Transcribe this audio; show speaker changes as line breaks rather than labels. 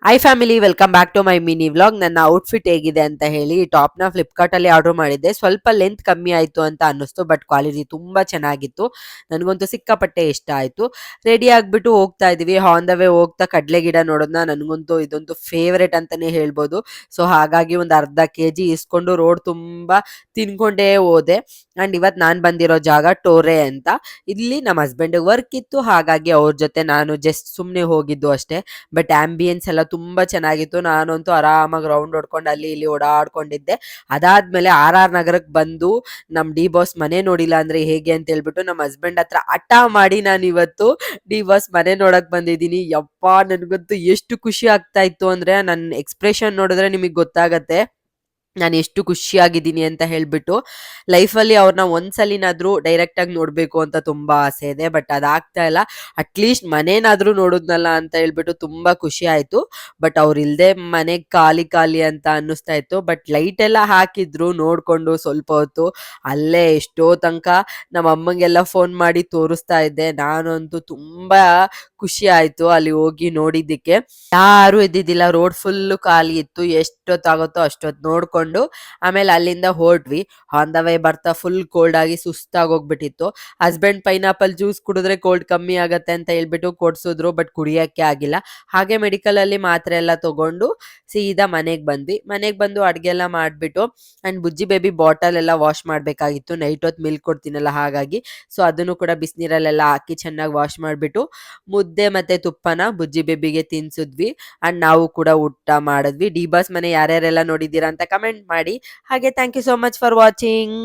Hi family, welcome back to my mini vlog. ನನ್ನ outfit ಹೇಗಿದೆ ಅಂತ ಹೇಳಿ. ಈ ಟಾಪ್ನ ಫ್ಲಿಪ್ಕಾರ್ಟಲ್ಲಿ ಆರ್ಡರ್ ಮಾಡಿದ್ದೆ. ಸ್ವಲ್ಪ ಲೆಂತ್ ಕಮ್ಮಿ ಆಯಿತು ಅಂತ ಅನ್ನಿಸ್ತು, ಬಟ್ ಕ್ವಾಲಿಟಿ ತುಂಬ ಚೆನ್ನಾಗಿತ್ತು. ನನಗಂತೂ ಸಿಕ್ಕಾಪಟ್ಟೆ ಇಷ್ಟ ಆಯಿತು. ರೆಡಿ ಆಗಿಬಿಟ್ಟು ಹೋಗ್ತಾ ಇದ್ದೀವಿ. ಆನ್ ದ ವೇ ಹೋಗ್ತಾ ಕಡಲೆ ಗಿಡ ನೋಡೋದನ್ನ ನನಗಂತೂ ಇದೊಂದು ಫೇವ್ರೇಟ್ ಅಂತಲೇ ಹೇಳ್ಬೋದು. ಸೊ ಹಾಗಾಗಿ ಒಂದು ಅರ್ಧ kg ಇಸ್ಕೊಂಡು ರೋಡ್ ತುಂಬ ತಿನ್ಕೊಂಡೇ ಹೋದೆ. ಆ್ಯಂಡ್ ಇವತ್ತು ನಾನು ಬಂದಿರೋ ಜಾಗ ಟೋರೆ ಅಂತ. ಇಲ್ಲಿ ನಮ್ಮ ಹಸ್ಬೆಂಡಿಗೆ ವರ್ಕ್ ಇತ್ತು, ಹಾಗಾಗಿ ಅವ್ರ ಜೊತೆ ನಾನು ಜಸ್ಟ್ ಸುಮ್ಮನೆ ಹೋಗಿದ್ದು ಅಷ್ಟೇ. ಬಟ್ ಆಂಬಿಯನ್ಸ್ ಎಲ್ಲ ತುಂಬಾ ಚೆನ್ನಾಗಿತ್ತು. ನಾನಂತೂ ಆರಾಮಾಗಿ ರೌಂಡ್ ಹೊಡ್ಕೊಂಡು ಅಲ್ಲಿ ಇಲ್ಲಿ ಓಡಾಡ್ಕೊಂಡಿದ್ದೆ. ಅದಾದ್ಮೇಲೆ ಆರ್ ಆರ್ ನಗರಕ್ಕೆ ಬಂದು ನಮ್ ಡಿ ಬಾಸ್ ಮನೆ ನೋಡಿಲ್ಲ ಅಂದ್ರೆ ಹೇಗೆ ಅಂತ ಹೇಳ್ಬಿಟ್ಟು ನಮ್ಮ ಹಸ್ಬೆಂಡ್ ಹತ್ರ ಹಠ ಮಾಡಿ ನಾನು ಇವತ್ತು ಡಿ ಬಾಸ್ ಮನೆ ನೋಡಕ್ ಬಂದಿದ್ದೀನಿ. ಯಪ್ಪಾ, ನನ್ಗಂತೂ ಎಷ್ಟು ಖುಷಿ ಆಗ್ತಾ ಇತ್ತು ಅಂದ್ರೆ ನನ್ನ ಎಕ್ಸ್ಪ್ರೆಷನ್ ನೋಡಿದ್ರೆ ನಿಮಗೆ ಗೊತ್ತಾಗತ್ತೆ ನಾನು ಎಷ್ಟು ಖುಷಿಯಾಗಿದ್ದೀನಿ ಅಂತ ಹೇಳ್ಬಿಟ್ಟು. ಲೈಫಲ್ಲಿ ಅವ್ರನ್ನ ಒಂದ್ಸಲಿನಾದ್ರೂ ಡೈರೆಕ್ಟ್ ಆಗಿ ನೋಡ್ಬೇಕು ಅಂತ ತುಂಬಾ ಆಸೆ ಇದೆ, ಬಟ್ ಅದಾಗ್ತಾ ಇಲ್ಲ. ಅಟ್ಲೀಸ್ಟ್ ಮನೇನಾದ್ರೂ ನೋಡುದ್ನಲ್ಲ ಅಂತ ಹೇಳ್ಬಿಟ್ಟು ತುಂಬಾ ಖುಷಿ ಆಯ್ತು. ಬಟ್ ಅವ್ರು ಇಲ್ದೆ ಮನೆ ಖಾಲಿ ಖಾಲಿ ಅಂತ ಅನ್ನಿಸ್ತಾ ಇತ್ತು. ಬಟ್ ಲೈಟ್ ಎಲ್ಲ ಹಾಕಿದ್ರು, ನೋಡ್ಕೊಂಡು ಸ್ವಲ್ಪ ಹೊತ್ತು ಅಲ್ಲೇ ಎಷ್ಟೋ ತನಕ ನಮ್ಮ ಅಮ್ಮಂಗೆಲ್ಲ ಫೋನ್ ಮಾಡಿ ತೋರಿಸ್ತಾ ಇದ್ದೆ. ನಾನಂತೂ ತುಂಬಾ ಖುಷಿ ಆಯ್ತು ಅಲ್ಲಿ ಹೋಗಿ ನೋಡಿದ್ದಕ್ಕೆ. ಯಾರು ಇದ್ದಿದ್ದಿಲ್ಲ, ರೋಡ್ ಫುಲ್ಲು ಖಾಲಿ ಇತ್ತು. ಎಷ್ಟೊತ್ತಾಗುತ್ತೋ ಅಷ್ಟೊತ್ತು ನೋಡ್ಕೊಂಡು ಆಮೇಲೆ ಅಲ್ಲಿಂದ ಹೊರಟ್ವಿ. ಆನ್ ದ ವೇ ಬರ್ತಾ ಫುಲ್ ಕೋಲ್ಡ್ ಆಗಿ ಸುಸ್ತಾಗಿ ಹೋಗ್ಬಿಟ್ಟಿತ್ತು. ಹಸ್ಬೆಂಡ್ ಪೈನಾಪಲ್ ಜ್ಯೂಸ್ ಕುಡಿದ್ರೆ ಕೋಲ್ಡ್ ಕಮ್ಮಿ ಆಗತ್ತೆ ಅಂತ ಹೇಳ್ಬಿಟ್ಟು ಕೊಡ್ಸಿದ್ರು, ಬಟ್ ಕುಡಿಯೋಕ್ಕೆ ಆಗಿಲ್ಲ. ಹಾಗೆ ಮೆಡಿಕಲ್ ಅಲ್ಲಿ ಮಾತ್ರೆ ಎಲ್ಲ ತಗೊಂಡು ಸೀದಾ ಮನೆಗೆ ಬಂದ್ವಿ. ಮನೆಗೆ ಬಂದು ಅಡ್ಗೆ ಎಲ್ಲ ಮಾಡಿಬಿಟ್ಟು ಆ್ಯಂಡ್ ಬುಜ್ಜಿ ಬೇಬಿ ಬಾಟಲ್ ಎಲ್ಲ ವಾಶ್ ಮಾಡಬೇಕಾಗಿತ್ತು. ನೈಟ್ ಹೊತ್ತು ಮಿಲ್ಕ್ ಕೊಡ್ತೀನಲ್ಲ ಹಾಗಾಗಿ. ಸೊ ಅದನ್ನು ಕೂಡ ಬಿಸಿನೀರಲ್ಲೆಲ್ಲ ಹಾಕಿ ಚೆನ್ನಾಗಿ ವಾಶ್ ಮಾಡಿಬಿಟ್ಟು ಮುದ್ದೆ ಮತ್ತೆ ತುಪ್ಪನ ಬುಜ್ಜಿ ಬೇಬಿಗೆ ತಿನ್ಸಿದ್ವಿ. ಅಂಡ್ ನಾವು ಕೂಡ ಊಟ ಮಾಡಿದ್ವಿ. ಡಿ ಬಾಸ್ ಮನೆ ಯಾರ್ಯಾರೆಲ್ಲ ನೋಡಿದ್ದೀರಾ ಅಂತ ಕಮೆಂಟ್ ಮಾಡಿ. ಹಾಗೆ thank you so much for watching.